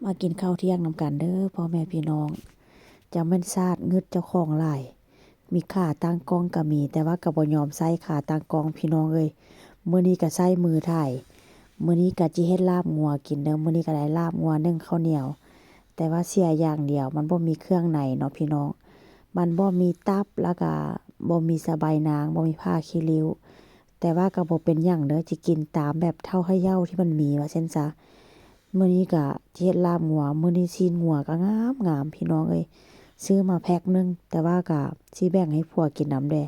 มากินข้าวเที่ยงนำกันเด้อพ่อแม่พี่น้องจะแม่นซาดงึดเจ้าของหลายมีขาตั้งกล้องก็มีแต่ว่าก็บ่ยอมใส่ขาตั้งกล้องพี่น้องเอ้ยมื้อนี้ก็ใช้มือถ่ายมื้อนี้ก็สิเฮ็ดลาบงัวกินเด้อมื้อนี้ก็ได้ลาบงัวนึ่งข้าวเหนียวแต่ว่าเสียอย่างเดียวมันบ่มีเครื่องในเนาะพี่น้องมันบ่มีตับแล้วก็บ่มีสะใบายนางบ่มีผ้าขี้ริ้วแต่ว่าก็บ่เป็นหยังเด้อสิกินตามแบบเท่าเขย่าที่มันมีว่าซั่นซะ มื้อนี้ก็สิเฮ็ดลาบงัวมื้อนี้ซีนงัวก็งามๆพี่น้องเอ้ยซื้อมาแพ็กหนึ่งแต่ว่าก็สิแบ่งให้ผัวกินนำแด้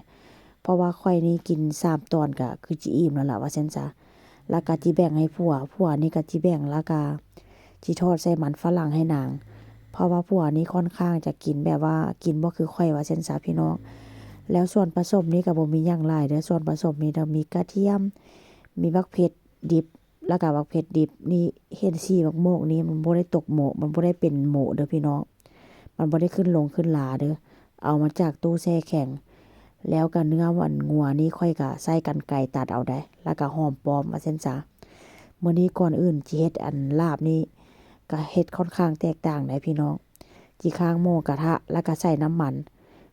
เพราะว่าข้อยนี่กิน3ตอนก็คือสิอิ่มแล้วล่ะว่าซั่นซะแล้วก็สิแบ่งให้ผัวนี่ก็สิแบ่งแล้วก็สิทอดใส่มันฝรั่งให้นางเพราะว่าผัวนี่ค่อนข้างจะกินแบบว่ากินบ่คือข้อยว่าซั่นซะพี่น้องแล้วส่วนผสมนี่ก็บ่มีหยังหลายเด้อส่วนผสมมีแต่มีกระเทียมมีบักเผ็ดดิบ แล้วก็บักเผ็ดดิบนี่เห็นสีบักโมกนี่มันบ่ได้ตกโมกมันบ่ได้เป็นโมกเด้อพี่น้องมันบ่ได้ขึ้นลงขึ้นหลาเด้อเอามาจากตู้แช่แข็งแล้วก็เนื้อมันงัวนี่ค่อยก็ใช้กรรไกรตัดเอาได้แล้วก็หอมปลอมว่าซั่นซะมื้อนี้ก่อนอื่นสิเฮ็ดอันลาบนี่ก็เฮ็ดค่อนข้างแตกต่างได้พี่น้องสิค้างหม้อกระทะแล้วก็ใส่น้ำมัน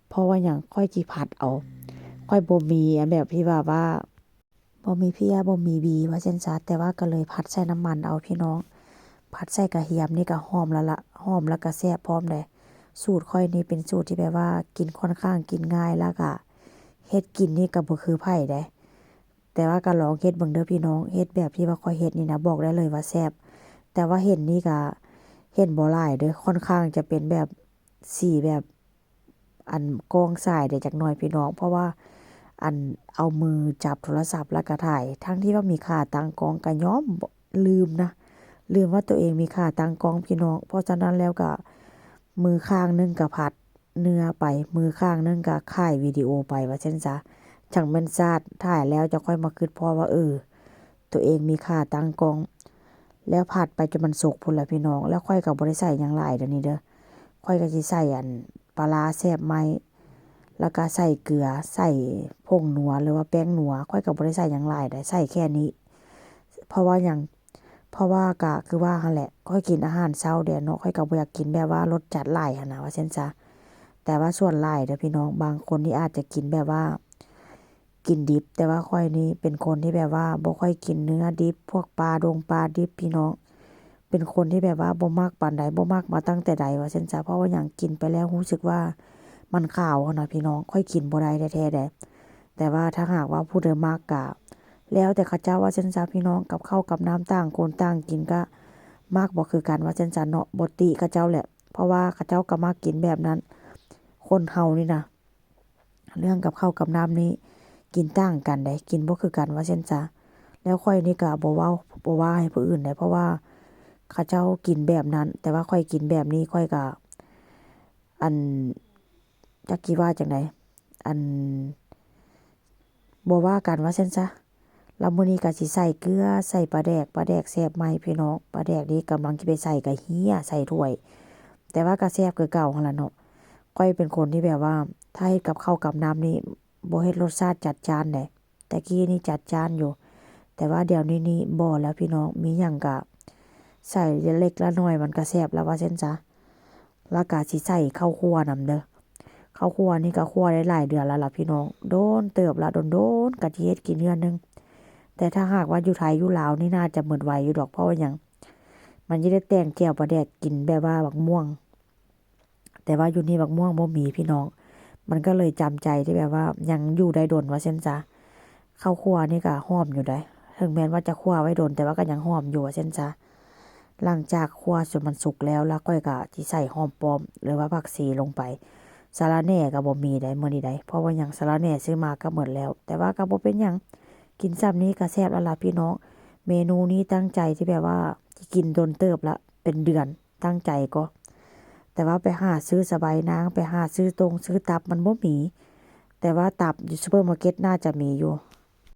เพราะว่าหยังค่อยสิผัดเอาค่อยบ่มีอันแบบที่ว่าบ่มีเพียบ่มีบีว่าซั่นซะแต่ว่าก็เลยผัดใส่น้ำมันเอาพี่น้องผัดใส่กระเทียมนี่ก็หอมแล้วล่ะหอมแล้วก็แซ่บพร้อมเด้สูตรข้อยนี่เป็นสูตรที่แบบว่ากินค่อนข้างกินง่ายแล้วก็เฮ็ดกินนี่ก็บ่คือไผเด้แต่ว่าก็ลองเฮ็ดเบิ่งเด้อพี่น้องเฮ็ดแบบที่ว่าข้อยเฮ็ดนี่นะบอกได้เลยว่าแซ่บแต่ว่าเห็นนี่ก็เห็นบ่หลายเด้อค่อนข้างจะเป็นแบบสีแบบอันกองทรายได้จักหน่อยพี่น้องเพราะว่าอันเอามือจับโทรศัพท์แล้วก็ถ่ายทั้งที่ว่ามีขาตั้งกล้องก็ย้อมลืมนะลืมว่าตัวเองมีขาตั้งกล้องพี่น้องเพราะฉะนั้นแล้วก็มือข้างหนึงก็ผัดเนื้อไปมือข้างหนึงก็ถ่ายวิดีโอไปว่าซั่นซะจั่งแม่นซาดถ่ายแล้วจะค่อยมาคิดพอว่าตัวเองมีขาตั้งกล้องแล้วผัดไปจนมันสุกพู้นแหละพี่น้องแล้วค่อยก็บ่ได้ใส่หยังหลายเดี๋ยวนี้เด้อค่อยก็สิใส่อันปลาร้าแซ่บไหม แล้วก็ใส่เกลือใส่ผงนัวหรือว่าแป้งนัวข้อยก็บ่ได้ใส่หยังหลายได้ใส่แค่นี้เพราะว่าหยังเพราะว่าก็คือว่าหั่นแหละข้อยกินอาหารเช้าแดเนาะข้อยก็บ่อยากกินแบบว่ารสจัดหลายหั้นน่ะว่าซั่นซะแต่ว่าส่วนหลายเด้อพี่น้องบางคนนี่อาจจะกินแบบว่ากินดิบแต่ว่าข้อยนี่เป็นคนที่แบบว่าบ่ค่อยกินเนื้อดิบพวกปลาดิบพี่น้องเป็นคนที่แบบว่าบ่มักปานใดบ่มักมาตั้งแต่ใดว่าซั่นซะเพราะว่าหยังกินไปแล้วรู้สึกว่ามันคาวหั้นน่ะพี่น้องข้อยกินบ่ได้แท้ๆเดะแต่ว่าถ้าหากว่าผู้ใดมักก็แล้วแต่เขาเจ้าว่าซั่นซะพี่น้องกับข้าวกับน้ำต่างคนต่างกินก็มักบ่คือกันว่าซั่นซะเนาะบ่ติเขาเจ้าแหละเพราะว่าเขาเจ้าก็มักกินแบบนั้นคนเฮานี่นะเรื่องกับข้าวกับน้ำนี่กินต่างกันเดะกินบ่คือกันว่าซั่นซะแล้วข้อยนี่ก็บ่ว่าให้ผู้อื่นเดะเพราะว่าเขาเจ้ากินแบบนั้นแต่ว่าข้อยกินแบบนี้ข้อยก็อันจักสิว่าจั่งใดอันบ่ว่ากันว่าซั่นซะแล้วมื้อนี้ก็สิใส่เกลือใส่ปลาแดกแซ่บใหม่พี่น้องปลาแดกนี่กำลังสิไปใส่ก็เหี่ยใส่ถ้วยแต่ว่าก็แซ่บคือเก่าหั่นล่ะเนาะข้อยเป็นคนที่แบบว่าถ้าเฮ็ดกับข้าวกับน้ำนี่บ่เฮ็ดรสชาติจัดจ้านเดะแต่กี้นี่จัดจ้านอยู่แต่ว่าเดี๋ยวนี้นี่บ่แล้วพี่น้องมีหยังก็ใส่เล็กละน้อยมันก็แซ่บแล้วว่าซั่นซะแล้วก็สิใส่ข้าวคั่วนำเด้อ ข้าวคั่วนี่ก็คั่วได้หลายเดือนแล้วล่ะพี่น้องโดนเติบละโดนๆก็สิเฮ็ดกินเทื่อนึงแต่ถ้าหากว่าอยู่ไทยอยู่ลาวนี่น่าจะหมดไวอยู่ดอกเพราะว่าหยังมันสิได้แต่งแจ่วปลาแดกกินแบบว่าบักม่วงแต่ว่าอยู่นี่บักม่วงบ่มีพี่น้องมันก็เลยจำใจที่แบบว่ายังอยู่ได้ดนว่าซั่นซะข้าวคั่วนี่ก็หอมอยู่ได้ถึงแม้ว่าจะคั่วไว้ดนแต่ว่าก็ยังหอมอยู่ว่าซั่นซะหลังจากคั่วจนมันสุกแล้วข้อยก็สิใส่หอมป้อมหรือว่าผักชีลงไป สาระแหน่ก็บ่มีได้มื้อนี้ได้เพราะว่าหยังสาระแหน่ซื้อมาก็หมดแล้วแต่ว่าก็บ่เป็นหยังกินซ้ำนี้ก็แซ่บแล้วล่ะพี่น้องเมนูนี้ตั้งใจที่แบบว่าสิกินโดนเติบละเป็นเดือนตั้งใจก็แต่ว่าไปหาซื้อสะใบายนางไปหาซื้อซื้อตับมันบ่มีแต่ว่าตับอยู่ซุปเปอร์มาร์เก็ตน่าจะมีอยู่